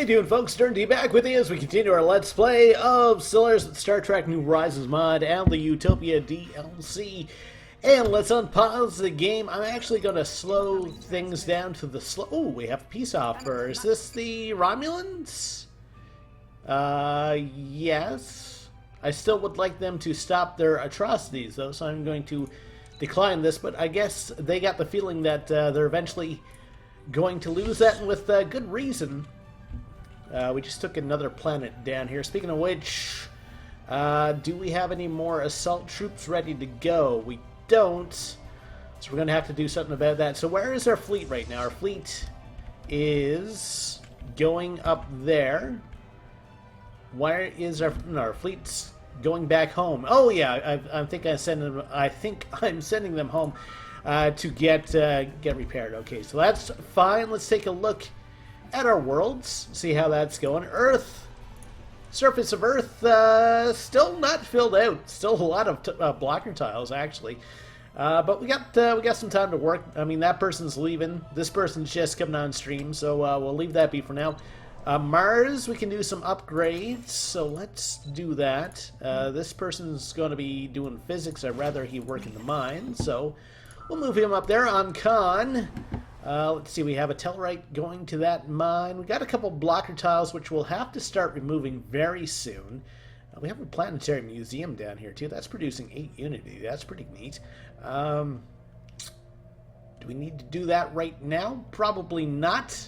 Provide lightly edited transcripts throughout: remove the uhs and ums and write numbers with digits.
Hey doing folks, Durinde back with you as we continue our Let's Play of Stellaris Star Trek New Horizons mod and the Utopia DLC. And let's unpause the game. I'm actually going to slow things down to the slow... Oh, we have a peace offer. Is this the Romulans? Yes. I still would like them to stop their atrocities though, so I'm going to decline this. But I guess they got the feeling that they're eventually going to lose that, and with good reason. We just took another planet down here. Speaking of which, do we have any more assault troops ready to go? We don't, so we're going to have to do something about that. So where is our fleet right now? Our fleet is going up there. Where is our... No, our fleet's going back home. Oh yeah, I think I'm sending them home to get repaired. Okay, so that's fine. Let's take a look at our worlds, see how that's going. Earth, surface of Earth, still not filled out. Still a lot of blocker tiles actually, but we got some time to work. I mean, that person's leaving. This person's just coming on stream, so we'll leave that be for now. Mars, we can do some upgrades, so let's do that. This person's going to be doing physics. I'd rather he work in the mine, so we'll move him up there. On Con. Let's see, we have a Tellarite going to that mine. We got a couple blocker tiles, which we'll have to start removing very soon. We have a planetary museum down here, too. That's producing 8 Unity. That's pretty neat. Do we need to do that right now? Probably not,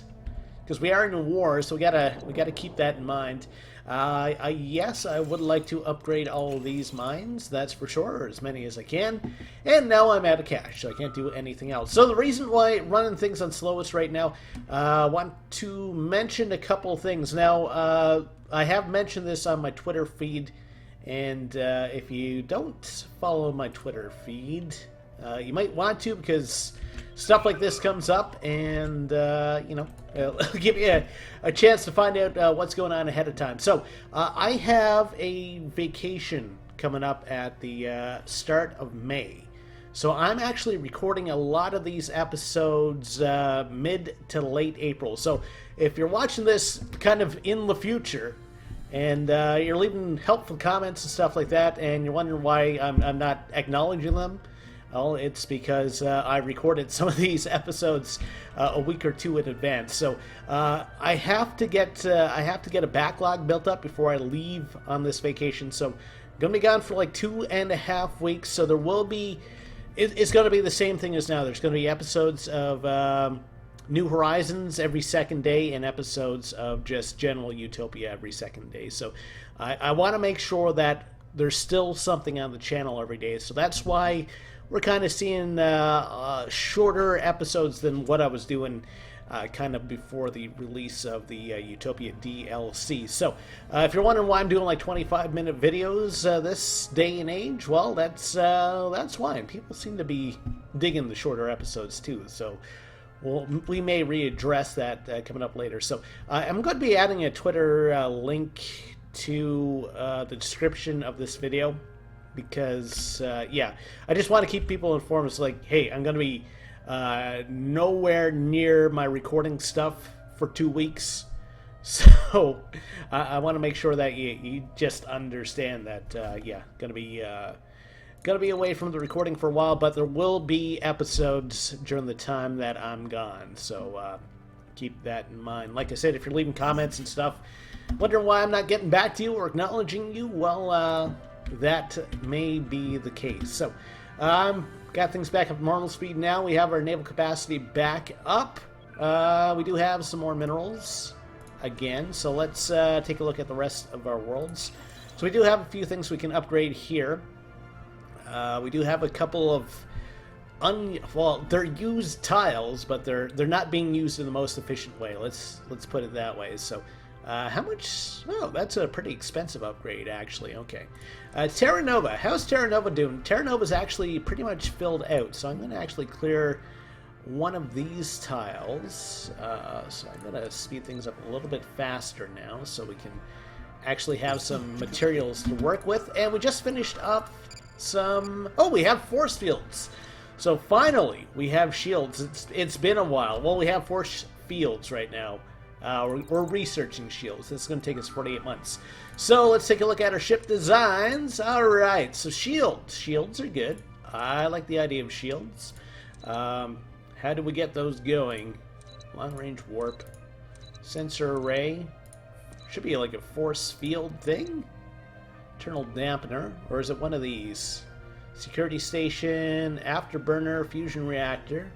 because we are in a war, so we gotta keep that in mind. Yes, I would like to upgrade all of these mines, that's for sure, or as many as I can. And now I'm out of cash, so I can't do anything else. So the reason why running things on slowest right now, I want to mention a couple things. Now, I have mentioned this on my Twitter feed, and if you don't follow my Twitter feed, you might want to, because stuff like this comes up, and you know, it'll give you a chance to find out what's going on ahead of time. So I have a vacation coming up at the start of May, so I'm actually recording a lot of these episodes mid to late April. So if you're watching this kind of in the future, and you're leaving helpful comments and stuff like that, and you're wondering why I'm not acknowledging them, well, it's because I recorded some of these episodes a week or two in advance. So I have to get a backlog built up before I leave on this vacation. So I'm gonna be gone for like 2.5 weeks. So there will be, it's gonna be the same thing as now. There's gonna be episodes of New Horizons every second day, and episodes of just general Utopia every second day. So I want to make sure that there's still something on the channel every day. So that's why we're kind of seeing shorter episodes than what I was doing kind of before the release of the Utopia DLC. So if you're wondering why I'm doing like 25-minute videos this day and age, well, that's why. And people seem to be digging the shorter episodes too. So we may readdress that coming up later. So I'm going to be adding a Twitter link to the description of this video, because yeah, I just want to keep people informed. It's like, hey, I'm going to be nowhere near my recording stuff for 2 weeks, so I want to make sure that you just understand that yeah, gonna be away from the recording for a while, but there will be episodes during the time that I'm gone, so keep that in mind. Like I said, if you're leaving comments and stuff, wondering why I'm not getting back to you or acknowledging you, well, that may be the case. So got things back up to normal speed now. We have our naval capacity back up. We do have some more minerals again, so let's take a look at the rest of our worlds. So we do have a few things we can upgrade here. We do have a couple of well, they're used tiles, but they're not being used in the most efficient way. Let's put it that way. So how much? Oh, that's a pretty expensive upgrade, actually. Okay. Terra Nova. How's Terra Nova doing? Terra Nova's actually pretty much filled out, so I'm going to actually clear one of these tiles. So I'm going to speed things up a little bit faster now, so we can actually have some materials to work with. And we just finished up some... Oh, we have force fields. So finally, we have shields. It's been a while. Well, we have force fields right now. We're researching shields. This is going to take us 48 months. So let's take a look at our ship designs. All right, so shields. Shields are good. I like the idea of shields. How do we get those going? Long-range warp. Sensor array. Should be like a force field thing. Internal dampener. Or is it one of these? Security station, afterburner, fusion reactor.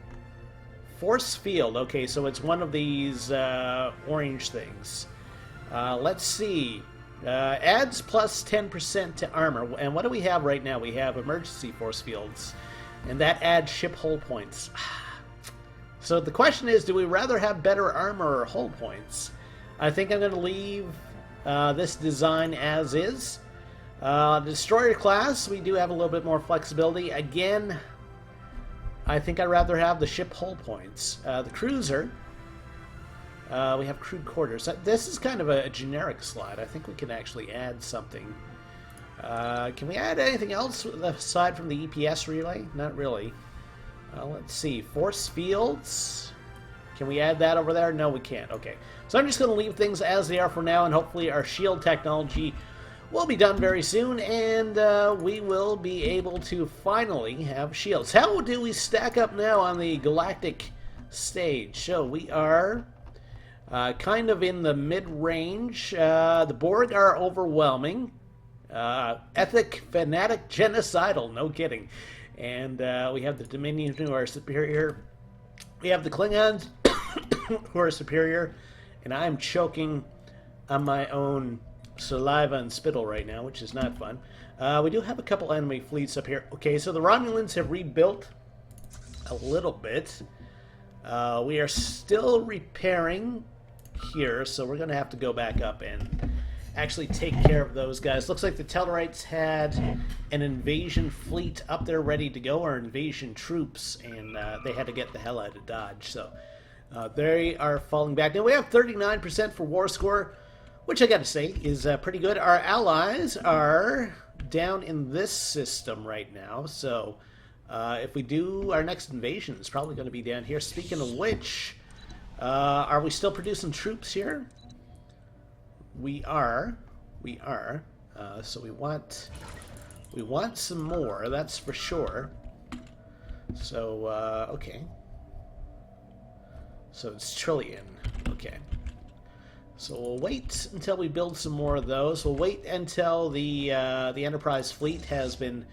Force field. Okay, so it's one of these orange things. Let's see. Adds plus 10% to armor. And what do we have right now? We have emergency force fields. And that adds ship hull points. So the question is, do we rather have better armor or hull points? I think I'm going to leave this design as is. Destroyer class, we do have a little bit more flexibility. Again, I think I'd rather have the ship hull points. The cruiser, we have crew quarters. This is kind of a generic slide. I think we can actually add something. Can we add anything else aside from the EPS relay? Not really. Let's see. Force fields. Can we add that over there? No, we can't. Okay. So I'm just going to leave things as they are for now, and hopefully our shield technology will be done very soon, and we will be able to finally have shields. How do we stack up now on the galactic stage? So we are kind of in the mid-range. The Borg are overwhelming. Ethic, fanatic, genocidal. No kidding. And we have the Dominion who are superior. We have the Klingons who are superior. And I'm choking on my own saliva and spittle right now, which is not fun. We do have a couple enemy fleets up here. Okay, so the Romulans have rebuilt a little bit. We are still repairing here, so we're going to have to go back up and actually take care of those guys. Looks like the Tellarites had an invasion fleet up there ready to go, or invasion troops, and they had to get the hell out of Dodge. So they are falling back. Now we have 39% for war score, which I got to say is pretty good. Our allies are down in this system right now, so if we do our next invasion, it's probably going to be down here. Speaking of which, are we still producing troops here? We are. So we want some more, that's for sure. So, okay. So it's trillion. Okay. So we'll wait until we build some more of those. We'll wait until the Enterprise fleet has been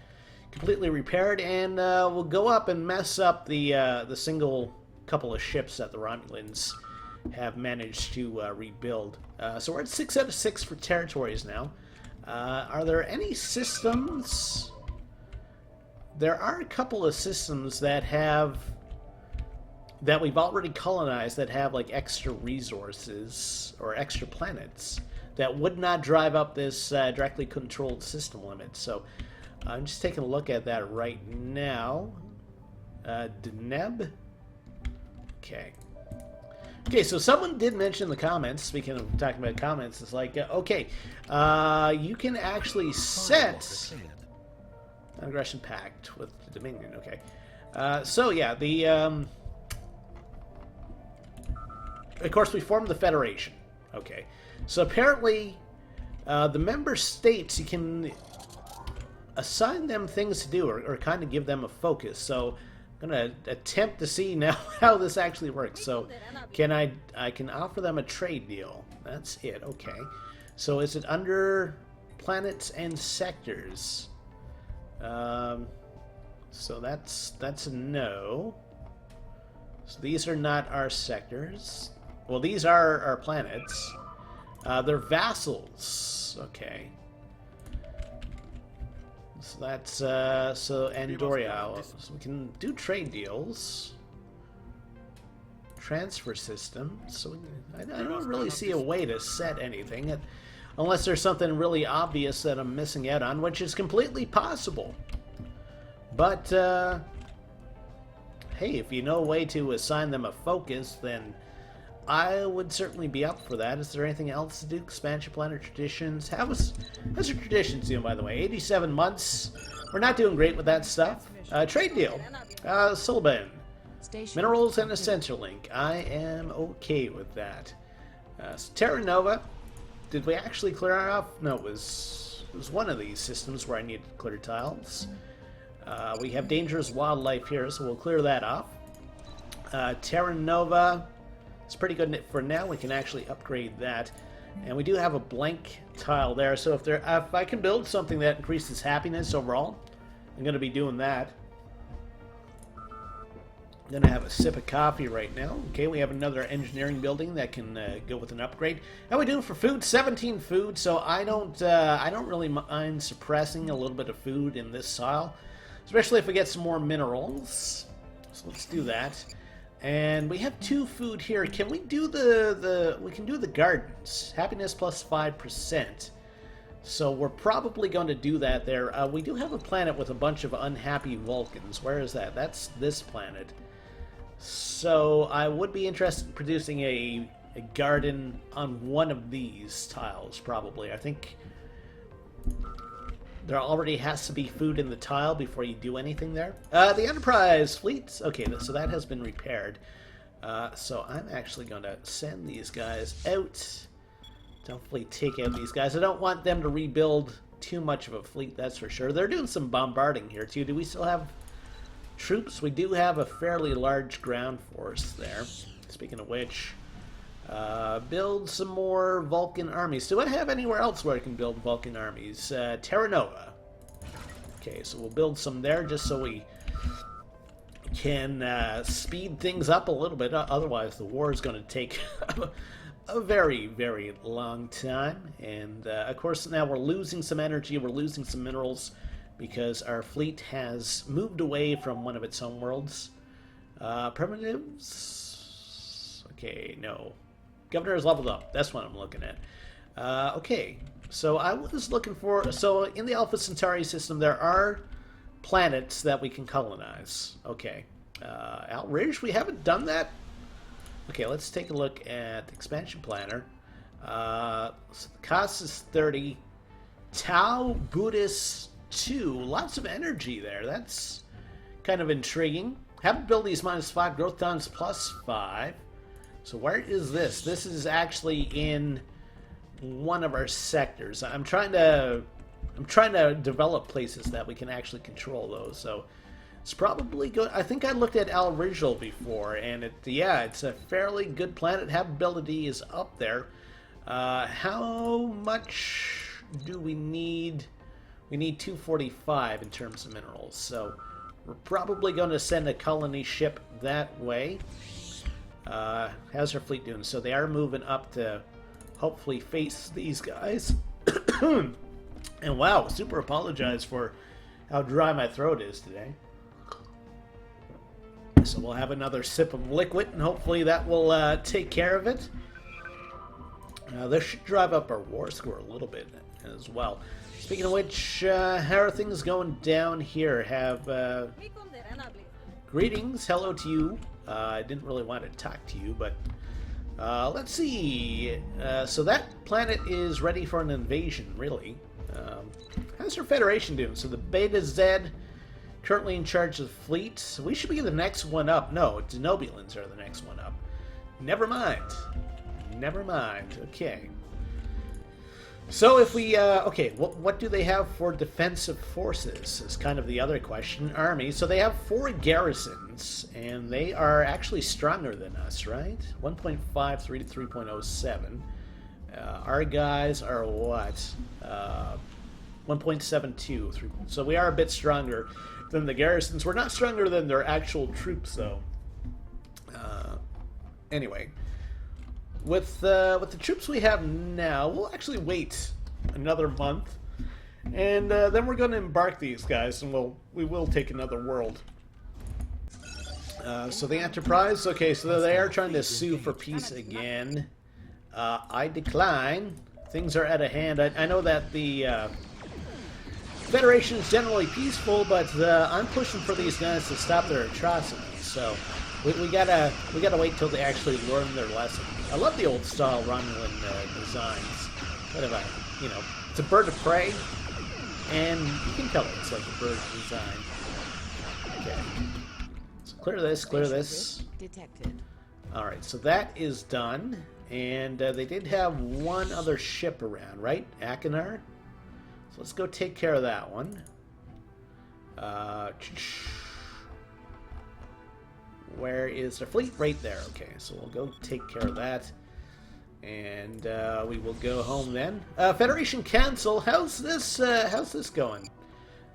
completely repaired, and we'll go up and mess up the single couple of ships that the Romulans have managed to rebuild. So we're at 6 out of 6 for territories now. Are there any systems? There are a couple of systems that we've already colonized that have like extra resources or extra planets that would not drive up this directly controlled system limit. So I'm just taking a look at that right now. Deneb. Okay, so someone did mention in the comments, speaking of talking about comments, it's like, okay, you can actually set an aggression pact with the Dominion, okay. So yeah, of course we formed the Federation, okay. So apparently, the member states, you can assign them things to do, or kind of give them a focus, so I'm going to attempt to see now how this actually works. So I can offer them a trade deal. That's it. Okay. So is it under planets and sectors? So that's a no. So these are not our sectors. Well, these are our planets. They're vassals. Okay. So that's, so Andoria, so we can do trade deals. Transfer system, so I don't really see a way to set anything, unless there's something really obvious that I'm missing out on, which is completely possible. But, hey, if you know a way to assign them a focus, then I would certainly be up for that. Is there anything else to do? Expansion plan or traditions? How's your traditions doing, by the way? 87 months. We're not doing great with that stuff. Trade deal. Sulban. Minerals and a sensor link. I am okay with that. So Terra Nova, did we actually clear it off? No, it was one of these systems where I needed to clear tiles. We have dangerous wildlife here, so we'll clear that off. Terra Nova is pretty good for now. We can actually upgrade that. And we do have a blank tile there, so if I can build something that increases happiness overall, I'm going to be doing that. I'm going to have a sip of coffee right now. Okay, we have another engineering building that can go with an upgrade. How we doing for food? 17 food, so I don't really mind suppressing a little bit of food in this tile, especially if we get some more minerals. So let's do that. And we have 2 food here. Can we do we can do the gardens. Happiness plus 5%. So we're probably going to do that there. We do have a planet with a bunch of unhappy Vulcans. Where is that? That's this planet. So I would be interested in producing a garden on one of these tiles, probably. I think there already has to be food in the tile before you do anything there. The Enterprise fleet. Okay, so that has been repaired. So I'm actually going to send these guys out. Hopefully take out these guys. I don't want them to rebuild too much of a fleet, that's for sure. They're doing some bombarding here, too. Do we still have troops? We do have a fairly large ground force there. Speaking of which, build some more Vulcan armies. Do I have anywhere else where I can build Vulcan armies? Terra Nova. Okay, so we'll build some there just so we can speed things up a little bit. Otherwise, the war is going to take a very, very long time. And, of course, now we're losing some energy. We're losing some minerals because our fleet has moved away from one of its home worlds. Primitives? Okay, no. Governor is leveled up. That's what I'm looking at. Okay, so I was looking for... So in the Alpha Centauri system, there are planets that we can colonize. Okay. Outridge, we haven't done that. Okay, let's take a look at the expansion planner. So the cost is 30. Tau Buddhist 2. Lots of energy there. That's kind of intriguing. Have abilities -5, growth times +5. So where is this? This is actually in one of our sectors. I'm trying to develop places that we can actually control those. So it's probably good. I think I looked at Al Rijal before, and it's a fairly good planet. Habitability is up there. How much do we need? We need 245 in terms of minerals. So we're probably going to send a colony ship that way. How's our fleet doing? So they are moving up to hopefully face these guys. And wow, super apologize for how dry my throat is today. So we'll have another sip of liquid, and hopefully that will take care of it. This should drive up our war score a little bit as well. Speaking of which, how are things going down here? Have greetings, hello to you. I didn't really want to talk to you, but let's see. So that planet is ready for an invasion, really. How's our Federation doing? So the Beta Z currently in charge of the fleet. So we should be the next one up. No, Denobulans are the next one up. Never mind. Never mind. Okay. So if we, okay, what do they have for defensive forces is kind of the other question. Army. So they have 4 garrisons, and they are actually stronger than us, right? 1.53 to 3.07. Our guys are what? 1.72. So we are a bit stronger than the garrisons. We're not stronger than their actual troops, though. Anyway. With the troops we have now, we'll actually wait another month, and then we're going to embark these guys, and we will take another world. So the Enterprise, okay, so they are trying to sue for peace again. I decline. Things are out of hand. I know that the Federation is generally peaceful, but I'm pushing for these guys to stop their atrocities. So we gotta wait till they actually learn their lesson. I love the old style Romulan designs. Kind of a, it's a bird of prey, and you can tell it's like a bird design. Okay. So clear this, clear this. Detected. Alright, so that is done. And they did have one other ship around, right? Akinar? So let's go take care of that one. Where is the fleet? Right there. Okay, so we'll go take care of that. And we will go home then. Federation Council, how's this going?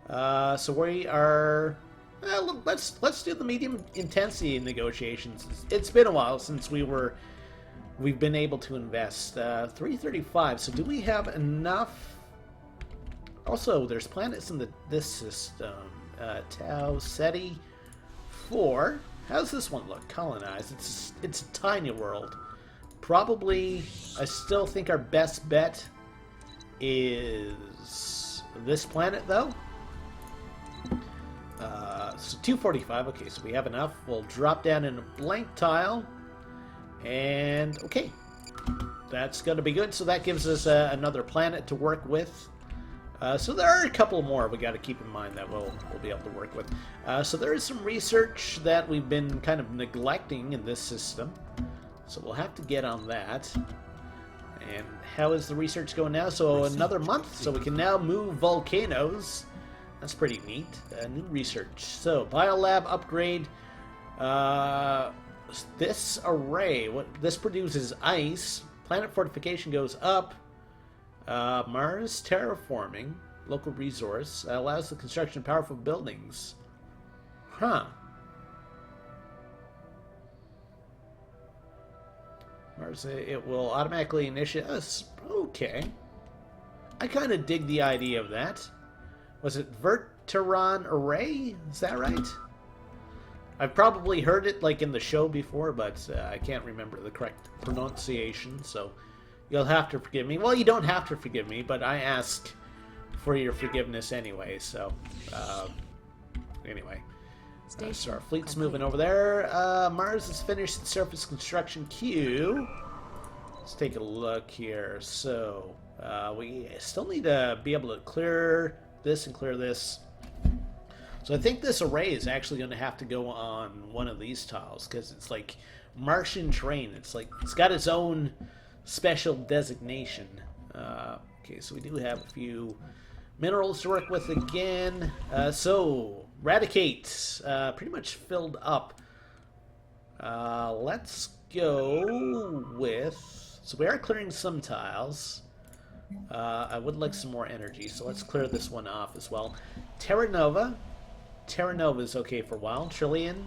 So we are... let's do the medium intensity negotiations. It's been a while since we've been able to invest. 335. So do we have enough? Also, there's planets in this system. Tau Ceti 4. How's this one look? Colonized. It's a tiny world. Probably, I still think our best bet is this planet, though. So 245. Okay, so we have enough. We'll drop down in a blank tile. And, okay. That's going to be good. So that gives us another planet to work with. So there are a couple more we got to keep in mind that we'll be able to work with. So there is some research that we've been kind of neglecting in this system. So we'll have to get on that. And how is the research going now? So another month. So we can now move volcanoes. That's pretty neat. New research. So biolab upgrade. This array. This produces ice. Planet fortification goes up. Mars terraforming, local resource, allows the construction of powerful buildings. Huh. Mars, it will automatically initiate us. Okay. I kind of dig the idea of that. Was it Verteron Array? Is that right? I've probably heard it like in the show before, but I can't remember the correct pronunciation, so... You'll have to forgive me. Well, you don't have to forgive me, but I ask for your forgiveness anyway, so... anyway. So our fleet's moving over there. Mars has finished its surface construction queue. Let's take a look here. So, we still need to be able to clear this and clear this. So I think this array is actually going to have to go on one of these tiles, because it's like Martian terrain. It's like, it's got its own... special designation. Okay, so we do have a few minerals to work with again. So, Radicate, pretty much filled up. Let's go with... So we are clearing some tiles. I would like some more energy, so let's clear this one off as well. Terra Nova. Terra Nova is okay for a while. Trillion.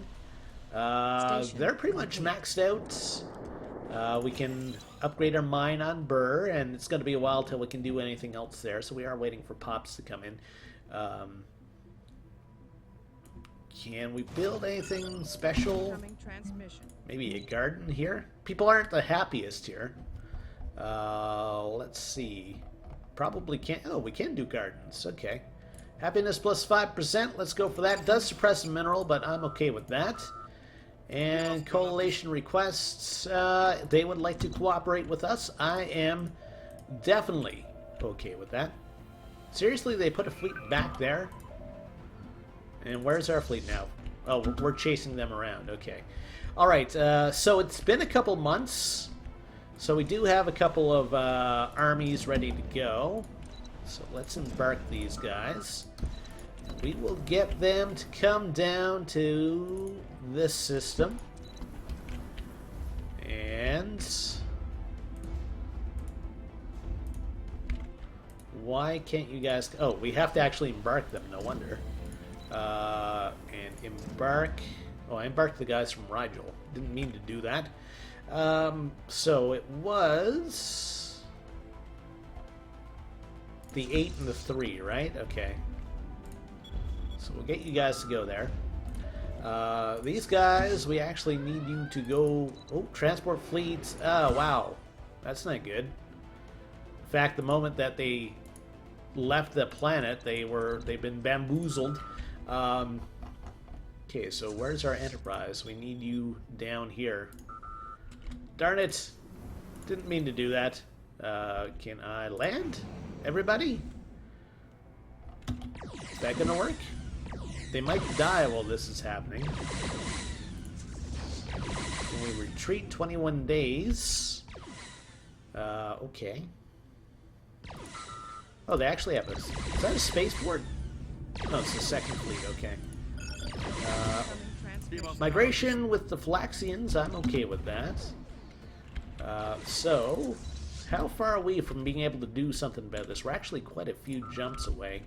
They're pretty much maxed out. We can upgrade our mine on Burr, and it's going to be a while till we can do anything else there, so we are waiting for Pops to come in. Can we build anything special? Maybe a garden here? People aren't the happiest here. Let's see. Probably can't... Oh, we can do gardens. Okay. Happiness plus 5%. Let's go for that. Does suppress a mineral, but I'm okay with that. And coalition requests, they would like to cooperate with us. I am definitely okay with that. Seriously, they put a fleet back there? And where's our fleet now? Oh, we're chasing them around. Okay. Alright, so it's been a couple months. So we do have a couple of armies ready to go. So let's embark these guys. We will get them to come down to this system. And why can't you guys... Oh, we have to actually embark them, no wonder. And embark... Oh, I embarked the guys from Rigel. Didn't mean to do that. So it was... the 8 and the 3, right? Okay. So we'll get you guys to go there. These guys, we actually need you to go... Oh, transport fleets. Oh, wow. That's not good. In fact, the moment that they left the planet, they've been bamboozled. Okay, so where's our Enterprise? We need you down here. Darn it. Didn't mean to do that. Can I land? Everybody? Is that gonna work? They might die while this is happening. Can we retreat 21 days? Okay. Oh, they actually have a... Is that a spaceport? No, it's the second fleet, okay. Migration with the Flaxians, I'm okay with that. So, how far are we from being able to do something about this? We're actually quite a few jumps away.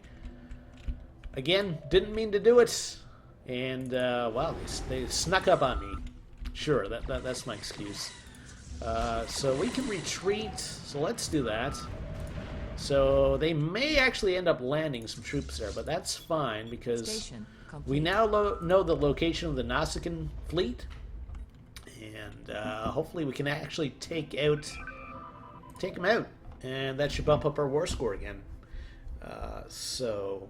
Again, didn't mean to do it. And, wow, they snuck up on me. Sure, that's my excuse. So we can retreat, so let's do that. So they may actually end up landing some troops there, but that's fine because we now know the location of the Nausicaan fleet, and hopefully we can actually take them out, and that should bump up our war score again. So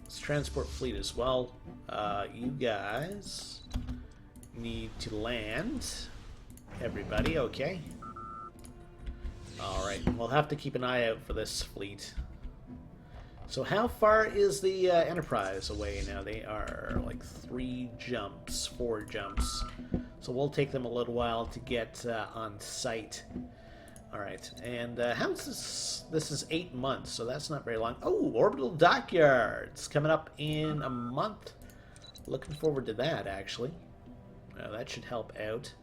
let's transport fleet as well. You guys need to land. Everybody, okay. Alright, we'll have to keep an eye out for this fleet. So how far is the Enterprise away now? They are like 4 jumps. So we'll take them a little while to get on site. Alright, and how's this? This is 8 months, so that's not very long. Oh, orbital dockyards coming up in a month. Looking forward to that, actually. That should help out.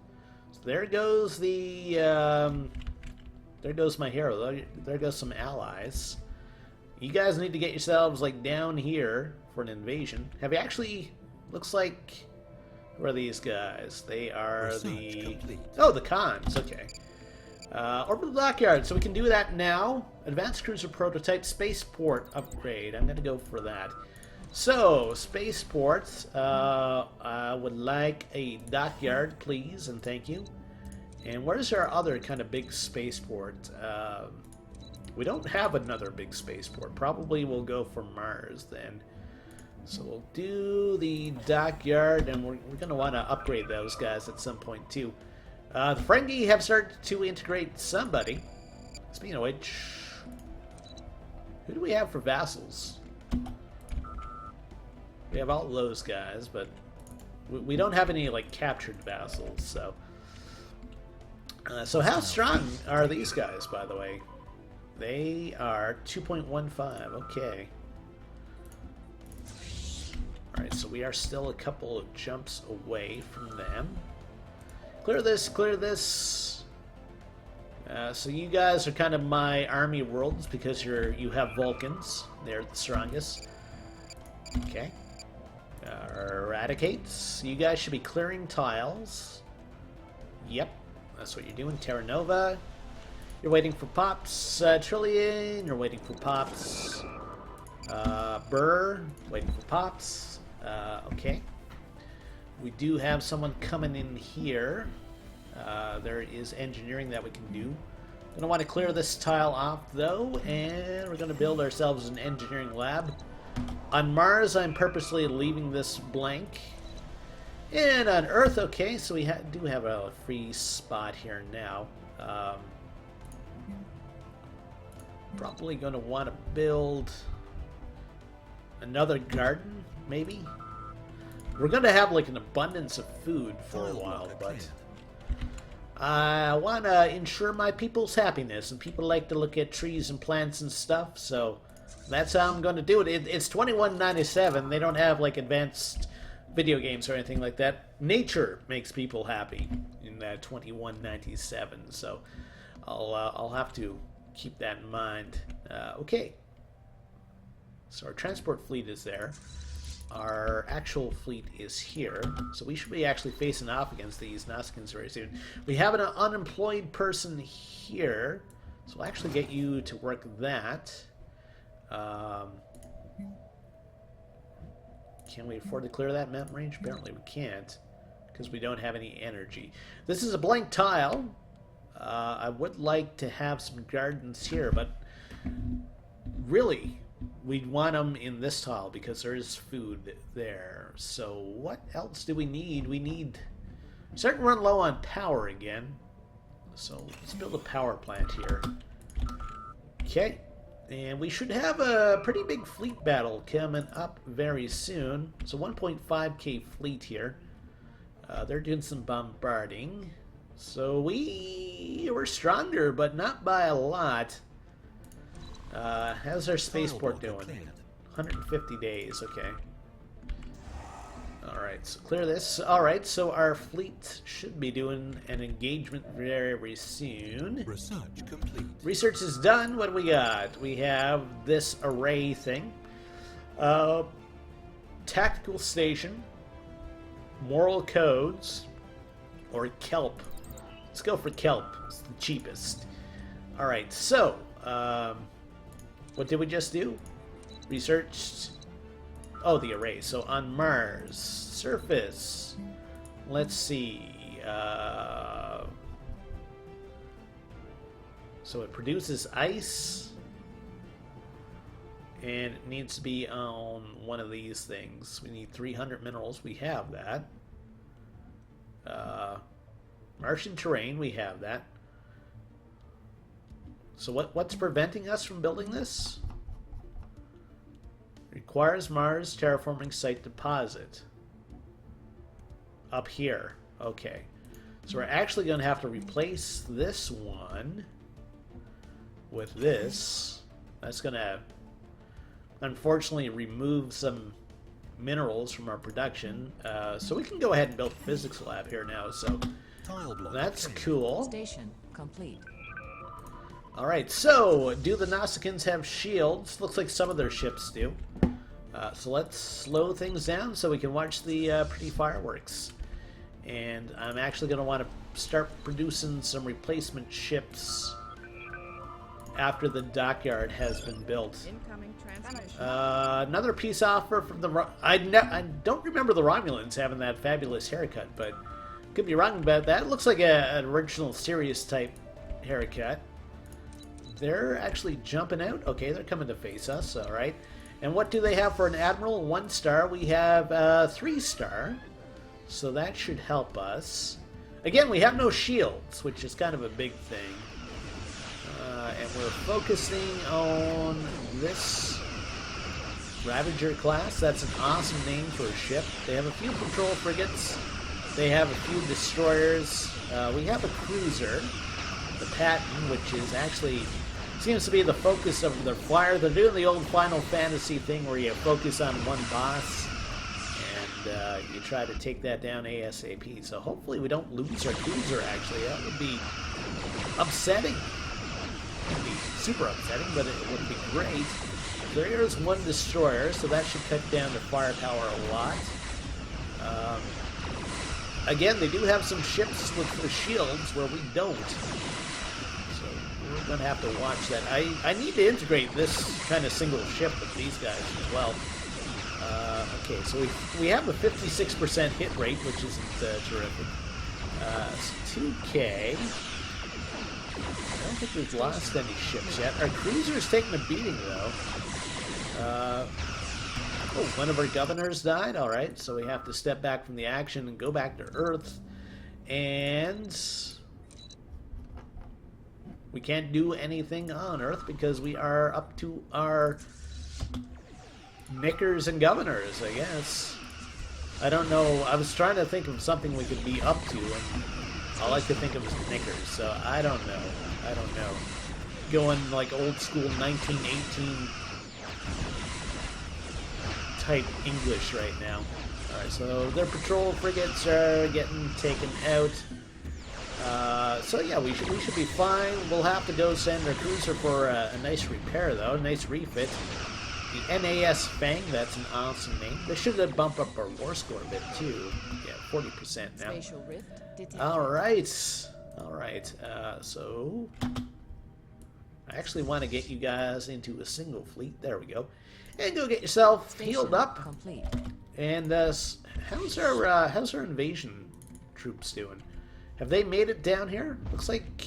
So there goes the... there goes my hero. There goes some allies. You guys need to get yourselves, like, down here for an invasion. Have you actually... Looks like... Where are these guys? They are the... Complete. Oh, the cons. Okay. Orbital dockyard. So we can do that now. Advanced cruiser prototype spaceport upgrade. I'm going to go for that. So, spaceport. I would like a dockyard, please, and thank you. And where's our other kind of big spaceport? We don't have another big spaceport. Probably we'll go for Mars then. So we'll do the dockyard, and we're going to want to upgrade those guys at some point too. The Ferengi have started to integrate somebody. Speaking of which, who do we have for vassals? We have all those guys, but we don't have any like captured vassals, so... So how strong are these guys, by the way? They are 2.15, okay. Alright, so we are still a couple of jumps away from them. Clear this, clear this. So you guys are kind of my army worlds because you have Vulcans. They're the strongest. Okay. Eradicates. You guys should be clearing tiles. Yep. That's what you're doing. Terra Nova. You're waiting for Pops. Trillion. You're waiting for Pops. Burr. Waiting for Pops. Okay. We do have someone coming in here. There is engineering that we can do. Gonna want to clear this tile off though, and we're gonna build ourselves an engineering lab. On Mars, I'm purposely leaving this blank. And on Earth, okay, so we do have a free spot here now. Probably going to want to build another garden, maybe? We're going to have like an abundance of food for a while, but I want to ensure my people's happiness, and people like to look at trees and plants and stuff, so that's how I'm going to do it. It's 2197. They don't have like advanced video games or anything like that. Nature makes people happy in 2197, so I'll have to keep that in mind. Okay, so our transport fleet is there. Our actual fleet is here, so we should be actually facing off against these Nausicaans very soon. We have an unemployed person here, so we'll actually get you to work that. Can we afford to clear that mountain range? Apparently we can't, because we don't have any energy. This is a blank tile. I would like to have some gardens here, but really, we'd want them in this tile because there is food there. So what else do we need? We're starting to run low on power again. So let's build a power plant here. Okay. And we should have a pretty big fleet battle coming up very soon. So 1.5k fleet here. They're doing some bombarding. So we were stronger, but not by a lot. How's our spaceport doing? 150 days, okay. Alright, so clear this. Alright, so our fleet should be doing an engagement very soon. Research complete. Research is done. What do we got? We have this array thing. Tactical station. Moral codes. Or kelp. Let's go for kelp. It's the cheapest. Alright, so, what did we just do? Researched. Oh, the array. So on Mars, surface. Let's see. So it produces ice. And it needs to be on one of these things. We need 300 minerals. We have that. Martian terrain. We have that. So what's preventing us from building this? Requires Mars terraforming site deposit. Up here. Okay. So we're actually going to have to replace this one with this. That's going to unfortunately remove some minerals from our production. So we can go ahead and build a physics lab here now. So that's cool. Station complete. Alright, so do the Nausicaans have shields? Looks like some of their ships do. So let's slow things down so we can watch the pretty fireworks. And I'm actually going to want to start producing some replacement ships after the dockyard has been built. Incoming transmission. Another peace offer from the... I don't remember the Romulans having that fabulous haircut, but could be wrong about that. It looks like an original Sirius type haircut. They're actually jumping out. Okay, they're coming to face us. All right. And what do they have for an admiral? 1 star. We have 3 star. So that should help us. Again, we have no shields, which is kind of a big thing. And we're focusing on this Ravager class. That's an awesome name for a ship. They have a few patrol frigates. They have a few destroyers. We have a cruiser, the Patton, which is actually seems to be the focus of their flyer. They're doing the old Final Fantasy thing where you focus on one boss and you try to take that down ASAP. So hopefully we don't lose our cruiser, actually. That would be upsetting. It would be super upsetting, but it would be great. There is 1 destroyer, so that should cut down the firepower a lot. Again, they do have some ships with the shields where we don't. So we're going to have to watch that. I need to integrate this kind of single ship with these guys as well. Okay, so we have a 56% hit rate, which isn't terrific. So 2K. I don't think we've lost any ships yet. Our cruiser's taking a beating, though. Oh, one of our governors died. All right, so we have to step back from the action and go back to Earth. And we can't do anything on Earth because we are up to our knickers and governors, I guess. I don't know. I was trying to think of something we could be up to, and all I could think of was knickers. So I don't know. I don't know. Going like old school 1918 type English right now. Alright, so their patrol frigates are getting taken out. So yeah, we should be fine. We'll have to go send our cruiser for a nice repair, though. A nice refit. The NAS Fang, that's an awesome name. They should have bumped up our war score a bit, too. Yeah, 40% now. Spatial rift detected. Alright. Alright, so I actually want to get you guys into a single fleet. There we go. And go get yourself healed up. Complete. And how's our invasion troops doing? Have they made it down here? Looks like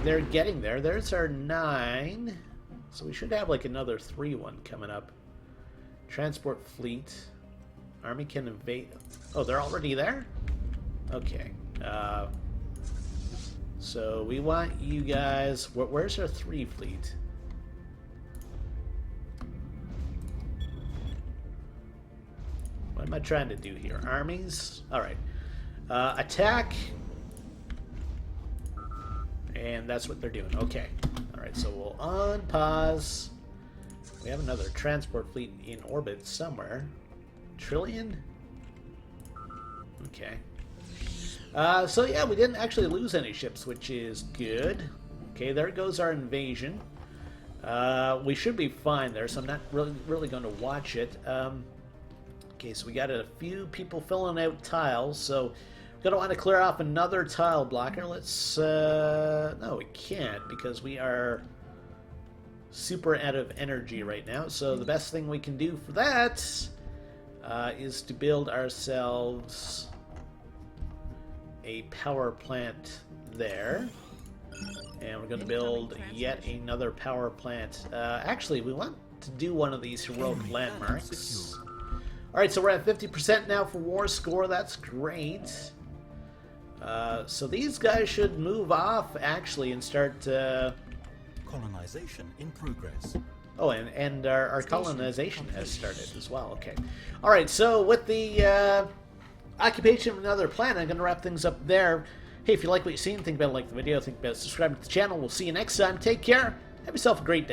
they're getting there. There's our 9. So we should have like another 3-1 coming up. Transport fleet. Army can invade. Oh, they're already there? Okay. So we want you guys... Where's our 3 fleet? What am I trying to do here? Armies? Alright. Attack And that's what they're doing. Okay. Alright, so we'll unpause. We have another transport fleet in orbit somewhere. Trillion? Okay. So yeah, we didn't actually lose any ships, which is good. Okay, there goes our invasion. We should be fine there, so I'm not really going to watch it. Okay, so we got a few people filling out tiles, so we're going to want to clear off another tile blocker. Let's... no, we can't, because we are super out of energy right now. So the best thing we can do for that is to build ourselves a power plant there. And we're going to build yet another power plant. Actually, we want to do one of these heroic landmarks. Alright, so we're at 50% now for war score. That's great. So these guys should move off, actually, and start... Colonization in progress. Oh, and our colonization has started as well. Okay. Alright, so with the occupation of another planet, I'm going to wrap things up there. Hey, if you like what you've seen, think about liking the video, think about subscribing to the channel. We'll see you next time. Take care. Have yourself a great day.